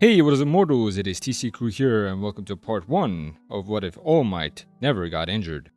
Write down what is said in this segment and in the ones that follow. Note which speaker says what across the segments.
Speaker 1: Hey, what is up, mortals? It is TCCrew here, and welcome to part 1 of What If All Might Never Got Injured.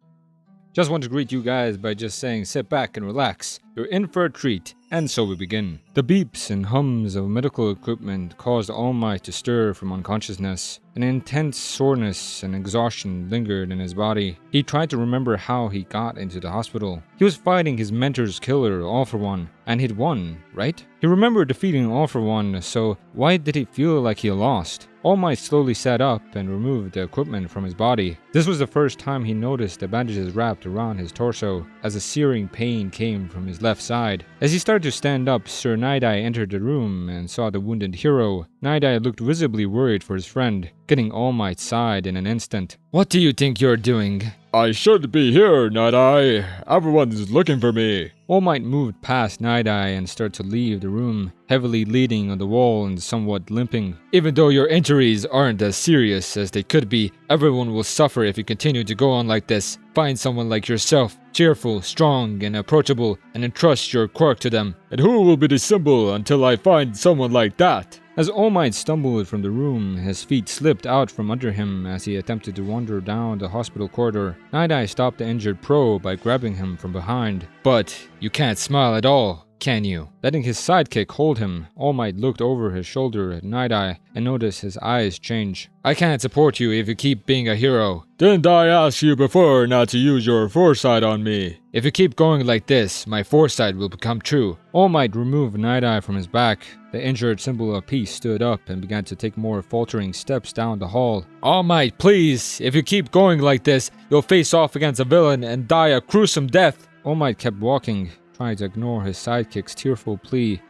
Speaker 1: Just want to greet you guys by just saying sit back and relax. You're in for a treat, and so we begin. The beeps and hums of medical equipment caused All Might to stir from unconsciousness. An intense soreness and exhaustion lingered in his body. He tried to remember how he got into the hospital. He was fighting his mentor's killer, All For One, and he'd won, right? He remembered defeating All For One, so why did he feel like he lost? All Might slowly sat up and removed the equipment from his body. This was the first time he noticed the bandages wrapped around his torso, as a searing pain came from his left side. As he started to stand up, Sir Night-Eye entered the room and saw the wounded hero. Night-Eye looked visibly worried for his friend, getting All Might's side in an instant. "What do you think you're doing?"
Speaker 2: "I should be here, Night-Eye. Everyone's looking for me."
Speaker 1: All Might moved past Night-Eye and started to leave the room, heavily leaning on the wall and somewhat limping. "Even though your injuries aren't as serious as they could be, everyone will suffer if you continue to go on like this. Find someone like yourself, cheerful, strong, and approachable, and entrust your quirk to them."
Speaker 2: "And who will be the symbol until I find someone like that?"
Speaker 1: As All Might stumbled from the room, his feet slipped out from under him as he attempted to wander down the hospital corridor. Night-Eye stopped the injured pro by grabbing him from behind. "But you can't smile at all, can you?" Letting his sidekick hold him, All Might looked over his shoulder at Night-Eye and noticed his eyes change. "I can't support you if you keep being a hero."
Speaker 2: "Didn't I ask you before not to use your foresight on me?"
Speaker 1: "If you keep going like this, my foresight will become true." All Might removed Night-Eye from his back. The injured symbol of peace stood up and began to take more faltering steps down the hall. "All Might, please, if you keep going like this, you'll face off against a villain and die a gruesome death." All Might kept walking, trying to ignore his sidekick's tearful plea.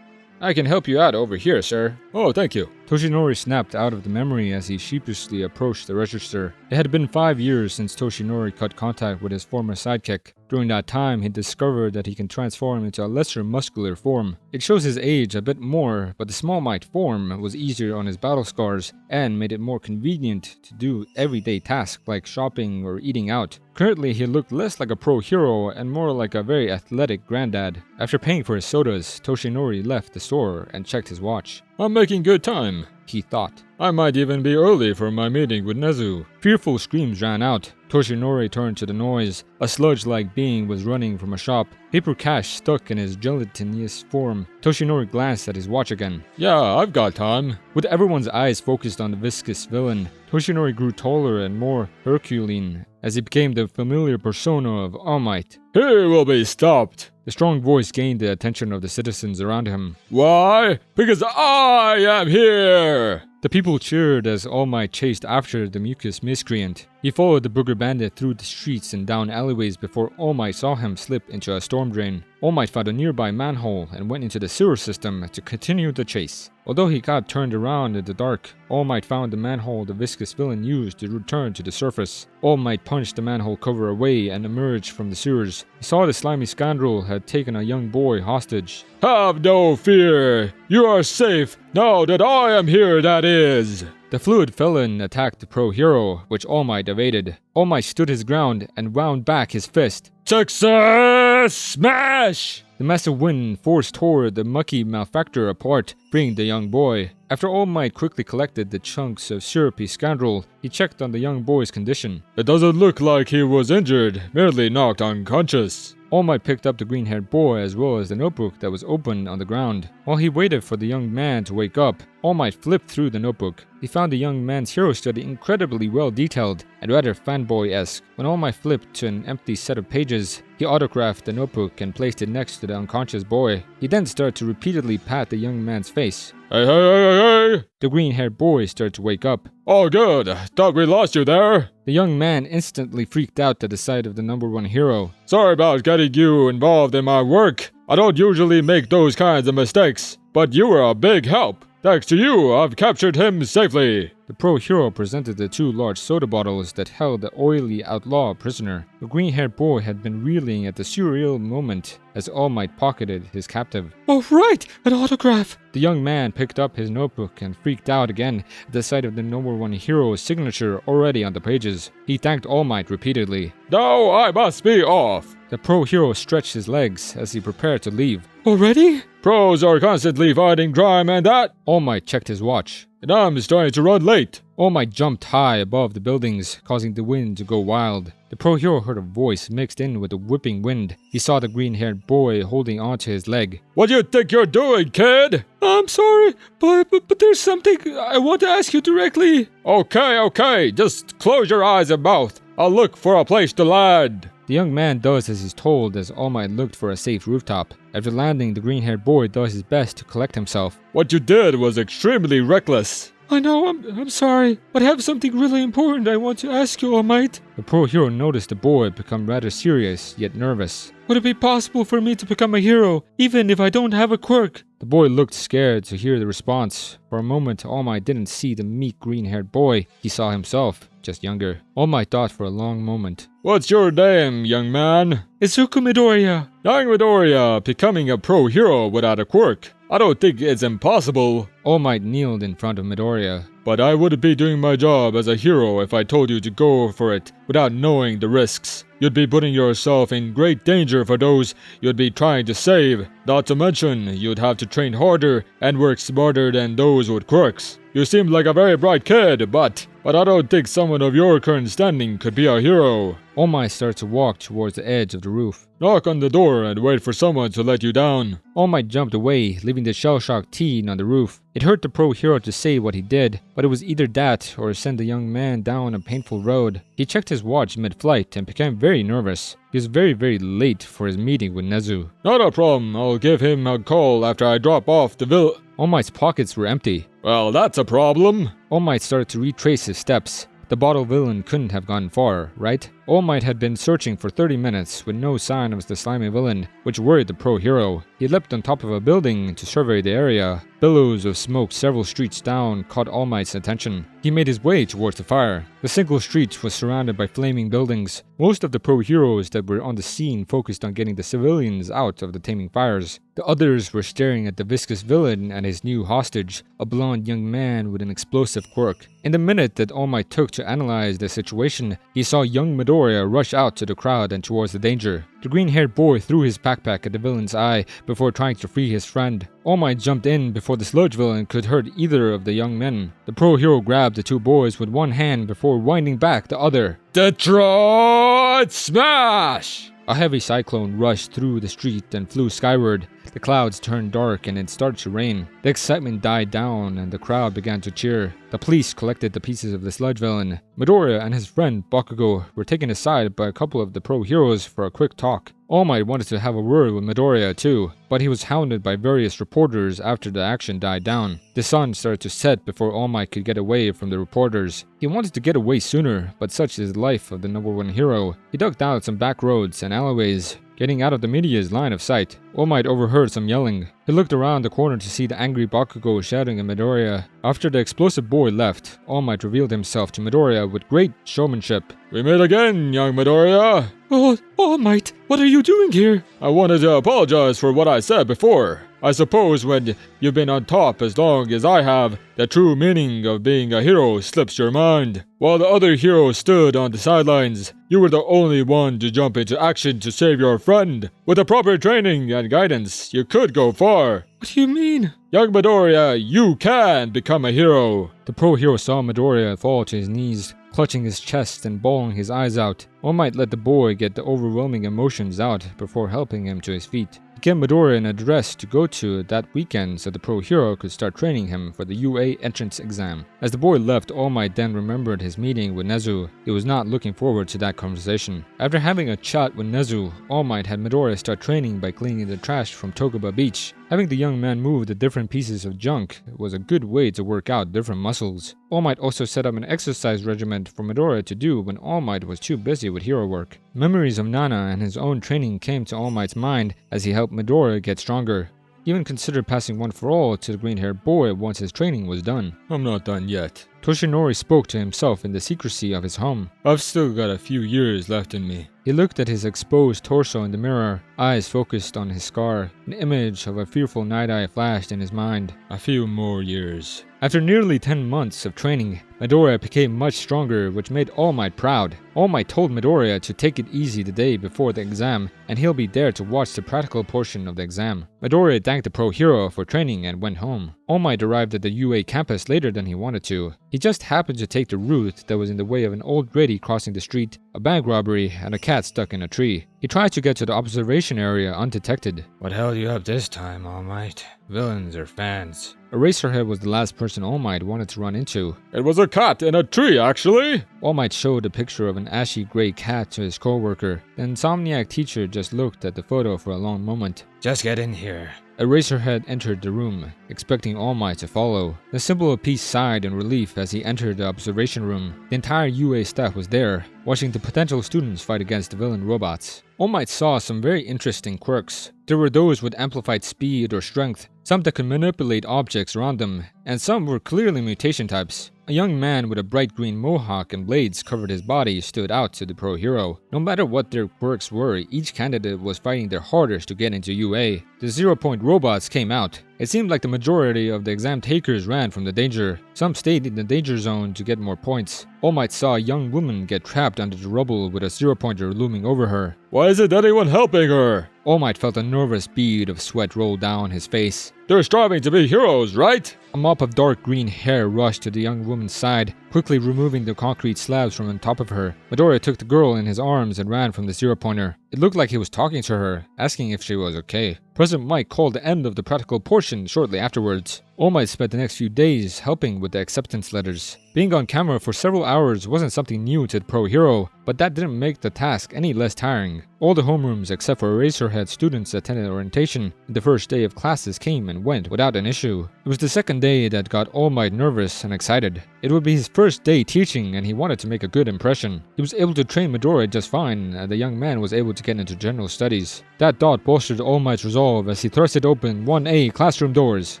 Speaker 1: "I can help you out over here, sir."
Speaker 2: "Oh, thank you."
Speaker 1: Toshinori snapped out of the memory as he sheepishly approached the register. It had been 5 years since Toshinori cut contact with his former sidekick. During that time, he discovered that he can transform into a lesser muscular form. It shows his age a bit more, but the Small Might form was easier on his battle scars and made it more convenient to do everyday tasks like shopping or eating out. Currently, he looked less like a pro hero and more like a very athletic granddad. After paying for his sodas, Toshinori left the store and checked his watch.
Speaker 2: "I'm making good time,"
Speaker 1: he thought.
Speaker 2: "I might even be early for my meeting with Nezu."
Speaker 1: Fearful screams ran out. Toshinori turned to the noise. A sludge-like being was running from a shop, paper cash stuck in his gelatinous form. Toshinori glanced at his watch again.
Speaker 2: "Yeah, I've got time."
Speaker 1: With everyone's eyes focused on the viscous villain, Toshinori grew taller and more Herculean as he became the familiar persona of All Might.
Speaker 2: "He will be stopped."
Speaker 1: The strong voice gained the attention of the citizens around him.
Speaker 2: "Why? Because I am here!"
Speaker 1: The people cheered as All Might chased after the mucus miscreant. He followed the booger bandit through the streets and down alleyways before All Might saw him slip into a storm drain. All Might found a nearby manhole and went into the sewer system to continue the chase. Although he got turned around in the dark, All Might found the manhole the viscous villain used to return to the surface. All Might punched the manhole cover away and emerged from the sewers. He saw the slimy scoundrel had taken a young boy hostage.
Speaker 2: "Have no fear. You are safe now that I am here, that is."
Speaker 1: The fluid felon attacked the pro hero, which All Might evaded. All Might stood his ground and wound back his fist.
Speaker 2: "Success! Smash!"
Speaker 1: The massive wind force tore the mucky malefactor apart, freeing the young boy. After All Might quickly collected the chunks of syrupy scoundrel, he checked on the young boy's condition.
Speaker 2: "It doesn't look like he was injured, merely knocked unconscious."
Speaker 1: All Might picked up the green-haired boy as well as the notebook that was open on the ground. While he waited for the young man to wake up, All Might flipped through the notebook. He found the young man's hero study incredibly well detailed and rather fanboy-esque. When All Might flipped to an empty set of pages, he autographed the notebook and placed it next to the unconscious boy. He then started to repeatedly pat the young man's face.
Speaker 2: "Hey, hey, hey, hey!"
Speaker 1: The green-haired boy started to wake up.
Speaker 2: "Oh good, thought we lost you there."
Speaker 1: The young man instantly freaked out at the sight of the #1 hero.
Speaker 2: "Sorry about getting you involved in my work. I don't usually make those kinds of mistakes, but you were a big help. Thanks to you, I've captured him safely."
Speaker 1: The pro hero presented the 2 large soda bottles that held the oily outlaw prisoner. The green-haired boy had been reeling at the surreal moment as All Might pocketed his captive.
Speaker 2: "Oh right, an autograph."
Speaker 1: The young man picked up his notebook and freaked out again at the sight of the #1 hero's signature already on the pages. He thanked All Might repeatedly.
Speaker 2: "Now I must be off."
Speaker 1: The pro hero stretched his legs as he prepared to leave.
Speaker 2: Already? Pros are constantly fighting crime and that.
Speaker 1: All Might checked his watch.
Speaker 2: And I'm starting to run late.
Speaker 1: All Might jumped high above the buildings, causing the wind to go wild. The pro hero heard a voice mixed in with the whipping wind. He saw the green-haired boy holding onto his leg.
Speaker 2: What do you think you're doing, kid? I'm sorry, but there's something I want to ask you directly. Okay, just close your eyes and mouth. I'll look for a place to land.
Speaker 1: The young man does as he's told as All Might looked for a safe rooftop. After landing, the green-haired boy does his best to collect himself.
Speaker 2: What you did was extremely reckless.
Speaker 3: I know, I'm sorry, but I have something really important I want to ask you, All Might.
Speaker 1: The pro hero noticed the boy become rather serious, yet nervous.
Speaker 3: Would it be possible for me to become a hero, even if I don't have a quirk?
Speaker 1: The boy looked scared to hear the response. For a moment, All Might didn't see the meek green-haired boy. He saw himself, just younger. All Might thought for a long moment.
Speaker 2: What's your name, young man?
Speaker 3: Izuku Midoriya.
Speaker 2: Young Midoriya, becoming a pro hero without a quirk. I don't think it's impossible.
Speaker 1: All Might kneeled in front of Midoriya.
Speaker 2: But I wouldn't be doing my job as a hero if I told you to go for it without knowing the risks. You'd be putting yourself in great danger for those you'd be trying to save. Not to mention, you'd have to train harder and work smarter than those with quirks. You seem like a very bright kid, but I don't think someone of your current standing could be a hero.
Speaker 1: All Might started to walk towards the edge of the roof.
Speaker 2: Knock on the door and wait for someone to let you down.
Speaker 1: All Might jumped away, leaving the shell-shocked teen on the roof. It hurt the pro hero to say what he did, but it was either that or send the young man down a painful road. He checked his watch mid-flight and became very nervous. He was very late for his meeting with Nezu.
Speaker 2: Not a problem, I'll give him a call after I drop off the
Speaker 1: All Might's pockets were empty.
Speaker 2: Well, that's a problem.
Speaker 1: All Might started to retrace his steps. The bottle villain couldn't have gone far, right? All Might had been searching for 30 minutes with no sign of the slimy villain, which worried the pro hero. He leapt on top of a building to survey the area. Billows of smoke several streets down caught All Might's attention. He made his way towards the fire. The single street was surrounded by flaming buildings. Most of the pro heroes that were on the scene focused on getting the civilians out of the taming fires. The others were staring at the viscous villain and his new hostage, a blonde young man with an explosive quirk. In the minute that All Might took to analyze the situation, he saw young Midoriya rush out to the crowd and towards the danger. The green-haired boy threw his backpack at the villain's eye before trying to free his friend. All Might jumped in before the sludge villain could hurt either of the young men. The pro hero grabbed the two boys with one hand before winding back the other.
Speaker 2: Detroit Smash!
Speaker 1: A heavy cyclone rushed through the street and flew skyward. The clouds turned dark and it started to rain. The excitement died down and the crowd began to cheer. The police collected the pieces of the sludge villain. Midoriya and his friend Bakugo were taken aside by a couple of the pro heroes for a quick talk. All Might wanted to have a word with Midoriya too, but he was hounded by various reporters after the action died down. The sun started to set before All Might could get away from the reporters. He wanted to get away sooner, but such is the life of the number one hero. He ducked down some back roads and alleyways, getting out of the media's line of sight. All Might overheard some yelling. He looked around the corner to see the angry Bakugo shouting at Midoriya. After the explosive boy left, All Might revealed himself to Midoriya with great showmanship.
Speaker 2: We meet again, young Midoriya.
Speaker 3: Oh, All Might, what are you doing here?
Speaker 2: I wanted to apologize for what I said before. I suppose when you've been on top as long as I have, the true meaning of being a hero slips your mind. While the other heroes stood on the sidelines, you were the only one to jump into action to save your friend. With the proper training and guidance, you could go far.
Speaker 3: What do you mean?
Speaker 2: Young Midoriya, you can become a hero.
Speaker 1: The pro hero saw Midoriya fall to his knees, clutching his chest and bawling his eyes out. All Might let the boy get the overwhelming emotions out before helping him to his feet. He gave Midoriya an address to go to that weekend so the pro hero could start training him for the UA entrance exam. As the boy left, All Might then remembered his meeting with Nezu. He was not looking forward to that conversation. After having a chat with Nezu, All Might had Midoriya start training by cleaning the trash from Tokuba Beach. Having the young man move the different pieces of junk was a good way to work out different muscles. All Might also set up an exercise regimen for Midoriya to do when All Might was too busy with hero work. Memories of Nana and his own training came to All Might's mind as he helped Midoriya get stronger. He even considered passing one for all to the green-haired boy once his training was done.
Speaker 2: I'm not done yet.
Speaker 1: Toshinori spoke to himself in the secrecy of his home.
Speaker 2: I've still got a few years left in me.
Speaker 1: He looked at his exposed torso in the mirror, eyes focused on his scar. An image of a fearful night eye flashed in his mind.
Speaker 2: A few more years.
Speaker 1: After nearly 10 months of training, Midoriya became much stronger, which made All Might proud. All Might told Midoriya to take it easy the day before the exam, and he'll be there to watch the practical portion of the exam. Midoriya thanked the pro hero for training and went home. All Might arrived at the UA campus later than he wanted to. He just happened to take the route that was in the way of an old lady crossing the street, a bank robbery, and a cat stuck in a tree. He tried to get to the observation area undetected.
Speaker 2: What held you up this time, All Might? Villains or fans?
Speaker 1: Eraserhead was the last person All Might wanted to run into.
Speaker 2: It was a cat in a tree, actually!
Speaker 1: All Might showed a picture of an ashy gray cat to his co-worker. The insomniac teacher just looked at the photo for a long moment.
Speaker 2: Just get in here.
Speaker 1: Eraserhead entered the room, expecting All Might to follow. The symbol of peace sighed in relief as he entered the observation room. The entire UA staff was there, watching the potential students fight against the villain robots. All Might saw some very interesting quirks. There were those with amplified speed or strength, some that could manipulate objects around them, and some were clearly mutation types. A young man with a bright green mohawk and blades covered his body stood out to the pro hero. No matter what their quirks were, each candidate was fighting their hardest to get into UA. The 0-point robots came out. It seemed like the majority of the exam takers ran from the danger. Some stayed in the danger zone to get more points. All Might saw a young woman get trapped under the rubble with a 0-pointer looming over her.
Speaker 2: Why isn't anyone helping her?
Speaker 1: All Might felt a nervous bead of sweat roll down his face.
Speaker 2: They're striving to be heroes, right?
Speaker 1: A mop of dark green hair rushed to the young woman's side, quickly removing the concrete slabs from on top of her. Midoriya took the girl in his arms and ran from the 0-pointer. It looked like he was talking to her, asking if she was okay. President Mike called the end of the practical portion shortly afterwards. All Might spent the next few days helping with the acceptance letters. Being on camera for several hours wasn't something new to the pro hero, but that didn't make the task any less tiring. All the homerooms except for Eraserhead students attended orientation, and the first day of classes came and went without an issue. It was the second day that got All Might nervous and excited. It would be his first day teaching and he wanted to make a good impression. He was able to train Midoriya just fine, and the young man was able to get into general studies. That thought bolstered All Might's resolve as he thrusted open 1A classroom doors.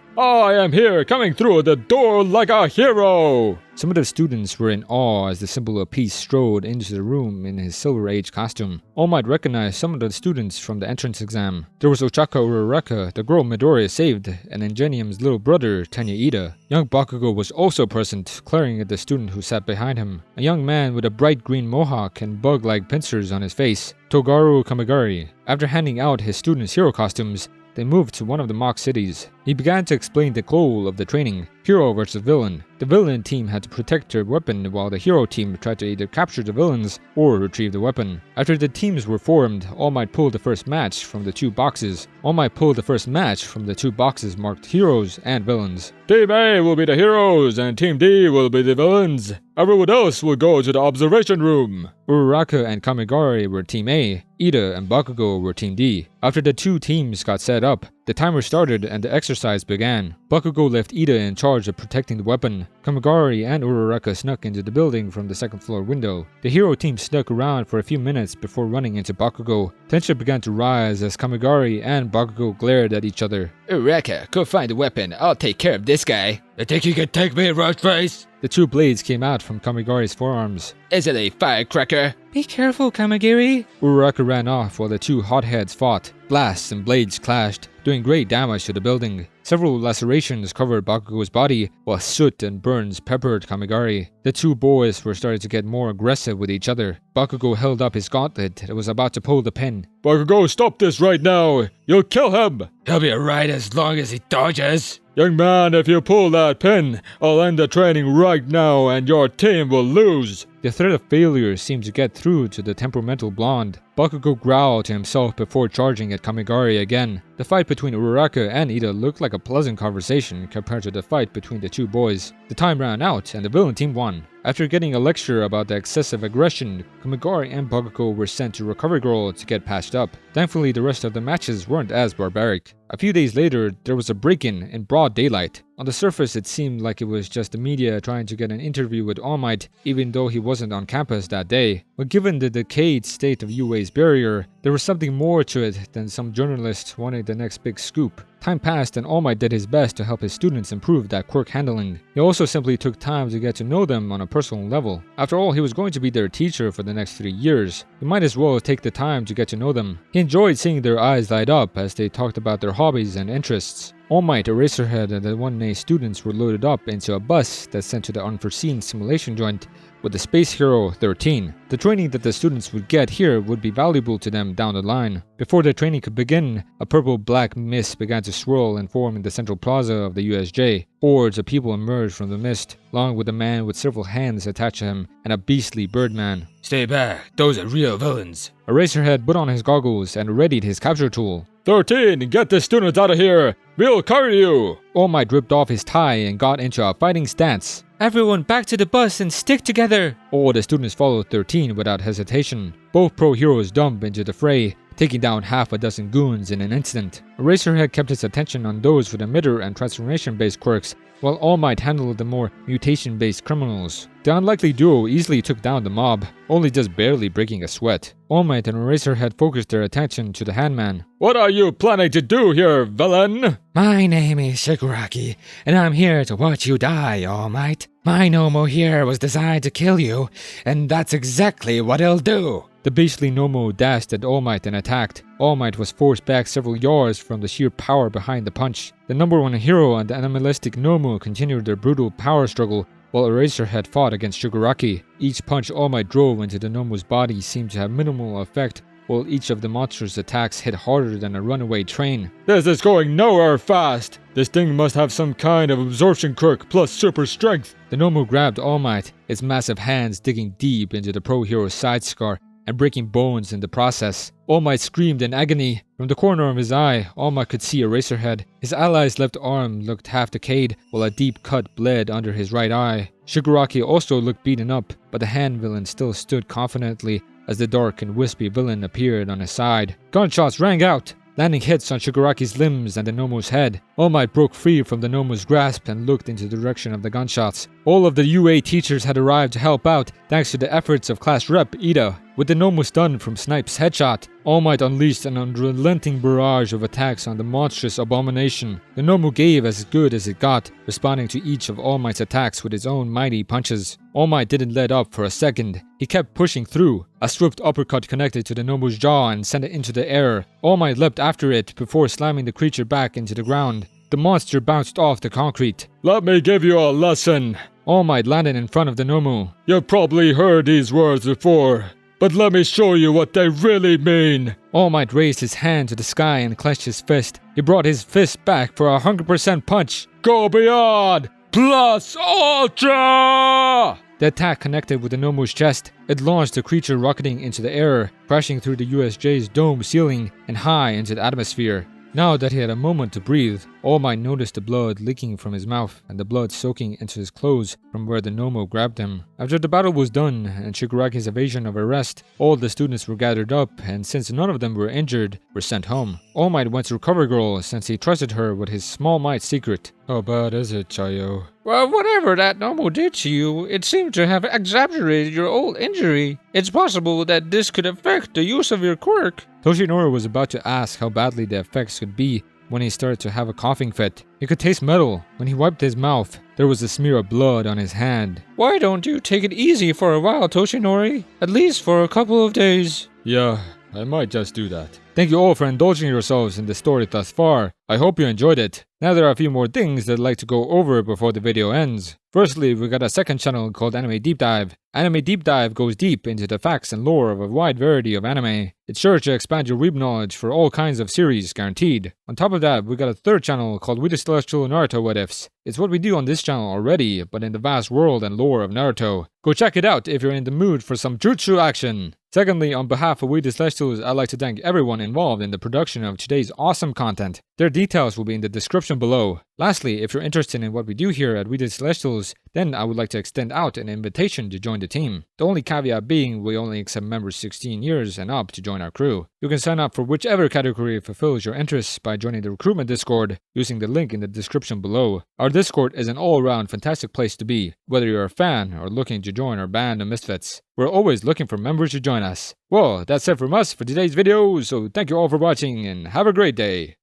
Speaker 2: I am here, coming through the door like a hero!
Speaker 1: Some of the students were in awe as the symbol of peace strode into the room in his Silver Age costume. All Might recognized some of the students from the entrance exam. There was Ochaka Uraraka, the girl Midoriya saved, and Ingenium's little brother, Tanya Ida. Young Bakugo was also present, glaring at the student who sat behind him. A young man with a bright green mohawk and bug-like pincers on his face, Togaru Kamigari. After handing out his students' hero costumes, they moved to one of the mock cities. He began to explain the goal of the training, hero versus villain. The villain team had to protect their weapon while the hero team tried to either capture the villains or retrieve the weapon. After the teams were formed, All Might pulled the first match from the two boxes. All Might pulled the first match from the two boxes marked heroes and villains.
Speaker 2: Team A will be the heroes and Team D will be the villains. Everyone else will go to the observation room.
Speaker 1: Uraraka and Kamigari were Team A, Ida and Bakugo were Team D. After the two teams got set up, the timer started and the exercise began. Bakugo left Ida in charge of protecting the weapon. Kamigari and Uraraka snuck into the building from the second floor window. The hero team stuck around for a few minutes before running into Bakugo. Tension began to rise as Kamigari and Bakugo glared at each other.
Speaker 4: Uraraka, go find the weapon. I'll take care of this guy.
Speaker 2: You think you can take me, Roach-Face?
Speaker 1: The two blades came out from Kamigari's forearms.
Speaker 4: Is it a firecracker?
Speaker 3: Be careful, Kamigiri.
Speaker 1: Uraraka ran off while the two hotheads fought. Blasts and blades clashed, doing great damage to the building. Several lacerations covered Bakugo's body, while soot and burns peppered Kamigari. The two boys were starting to get more aggressive with each other. Bakugo held up his gauntlet and was about to pull the pin.
Speaker 2: Bakugo, stop this right now! You'll kill him!
Speaker 4: He'll be alright as long as he dodges.
Speaker 2: Young man, if you pull that pin, I'll end the training right now and your team will lose.
Speaker 1: The threat of failure seemed to get through to the temperamental blonde. Bakugo growled to himself before charging at Kamigari again. The fight between Uraraka and Ida looked like a pleasant conversation compared to the fight between the two boys. The time ran out and the villain team won. After getting a lecture about the excessive aggression, Kamigari and Bakugo were sent to Recovery Girl to get patched up. Thankfully, the rest of the matches weren't as barbaric. A few days later, there was a break-in in broad daylight. On the surface, it seemed like it was just the media trying to get an interview with All Might, even though he wasn't on campus that day. But given the decayed state of UA's barrier, there was something more to it than some journalists wanting the next big scoop. Time passed and All Might did his best to help his students improve that quirk handling. He also simply took time to get to know them on a personal level. After all, he was going to be their teacher for the next 3 years. He might as well take the time to get to know them. He enjoyed seeing their eyes light up as they talked about their hobbies and interests. All Might, Eraserhead, and the 1A students were loaded up into a bus that sent to the unforeseen simulation joint with the Space Hero 13. The training that the students would get here would be valuable to them down the line. Before the training could begin, a purple-black mist began to swirl and form in the central plaza of the USJ. Hordes of people emerged from the mist, along with a man with several hands attached to him and a beastly birdman.
Speaker 4: Stay back, those are real villains.
Speaker 1: Eraserhead put on his goggles and readied his capture tool.
Speaker 2: 13, get the students out of here! We'll carry you!
Speaker 1: All Might ripped off his tie and got into a fighting stance.
Speaker 3: Everyone back to the bus and stick together!
Speaker 1: All the students followed 13 without hesitation. Both pro heroes jumped into the fray, taking down half a dozen goons in an instant. Eraserhead kept his attention on those with emitter and transformation-based quirks, while All Might handled the more mutation-based criminals. The unlikely duo easily took down the mob, only just barely breaking a sweat. All Might and Eraserhead focused their attention to the handman.
Speaker 2: What are you planning to do here, villain?
Speaker 4: My name is Shigaraki, and I'm here to watch you die, All Might. My Nomo here was designed to kill you, and that's exactly what he'll do.
Speaker 1: The beastly Nomo dashed at All Might and attacked. All Might was forced back several yards from the sheer power behind the punch. The number 1 hero and the animalistic Nomo continued their brutal power struggle, while Eraserhead fought against Shigaraki. Each punch All Might drove into the Nomo's body seemed to have minimal effect, while each of the monster's attacks hit harder than a runaway train.
Speaker 2: This is going nowhere fast! This thing must have some kind of absorption quirk plus super strength!
Speaker 1: The Nomo grabbed All Might, its massive hands digging deep into the pro hero's side scar and breaking bones in the process. All Might screamed in agony. From the corner of his eye, All Might could see Eraserhead. His ally's left arm looked half decayed, while a deep cut bled under his right eye. Shigaraki also looked beaten up, but the hand villain still stood confidently as the dark and wispy villain appeared on his side. Gunshots rang out, landing hits on Shigaraki's limbs and the Nomo's head. All Might broke free from the Nomo's grasp and looked into the direction of the gunshots. All of the UA teachers had arrived to help out thanks to the efforts of class rep Ida. With the Nomo stunned from Snipe's headshot, All Might unleashed an unrelenting barrage of attacks on the monstrous abomination. The Nomo gave as good as it got, responding to each of All Might's attacks with his own mighty punches. All Might didn't let up for a second. He kept pushing through. A swift uppercut connected to the Nomo's jaw and sent it into the air. All Might leapt after it before slamming the creature back into the ground. The monster bounced off the concrete.
Speaker 2: Let me give you a lesson.
Speaker 1: All Might landed in front of the Nomo.
Speaker 2: You've probably heard these words before, but let me show you what they really mean.
Speaker 1: All Might raised his hand to the sky and clenched his fist. He brought his fist back for a 100% punch.
Speaker 2: Go beyond! Plus Ultra!
Speaker 1: The attack connected with the Nomo's chest. It launched the creature rocketing into the air, crashing through the USJ's dome ceiling and high into the atmosphere. Now that he had a moment to breathe, All Might noticed the blood leaking from his mouth and the blood soaking into his clothes from where the Nomo grabbed him. After the battle was done and Shigaraki's evasion of arrest, all the students were gathered up, and since none of them were injured, were sent home. All Might went to Recover Girl since he trusted her with his small might secret.
Speaker 2: How bad is it, Chayo?
Speaker 3: Well, whatever that Nomo did to you, it seemed to have exaggerated your old injury. It's possible that this could affect the use of your quirk.
Speaker 1: Toshinori was about to ask how badly the effects could be when he started to have a coughing fit. He could taste metal. When he wiped his mouth, there was a smear of blood on his hand.
Speaker 3: Why don't you take it easy for a while, Toshinori? At least for a couple of days.
Speaker 2: Yeah, I might just do that.
Speaker 1: Thank you all for indulging yourselves in the story thus far. I hope you enjoyed it. Now there are a few more things that I'd like to go over before the video ends. Firstly, we got a second channel called Anime Deep Dive. Anime Deep Dive goes deep into the facts and lore of a wide variety of anime. It's sure to expand your weeb knowledge for all kinds of series, guaranteed. On top of that, we got a third channel called We the Celestial Naruto What Ifs. It's what we do on this channel already, but in the vast world and lore of Naruto. Go check it out if you're in the mood for some jutsu action. Secondly, on behalf of We the Celestials, I'd like to thank everyone involved in the production of today's awesome content. Their details will be in the description below. Lastly, if you're interested in what we do here at We the Celestials, then I would like to extend out an invitation to join the team. The only caveat being we only accept members 16 years and up to join our crew. You can sign up for whichever category fulfills your interests by joining the recruitment Discord using the link in the description below. Our Discord is an all-around fantastic place to be, whether you're a fan or looking to join our band of misfits. We're always looking for members to join us. Well, that's it from us for today's video, so thank you all for watching and have a great day.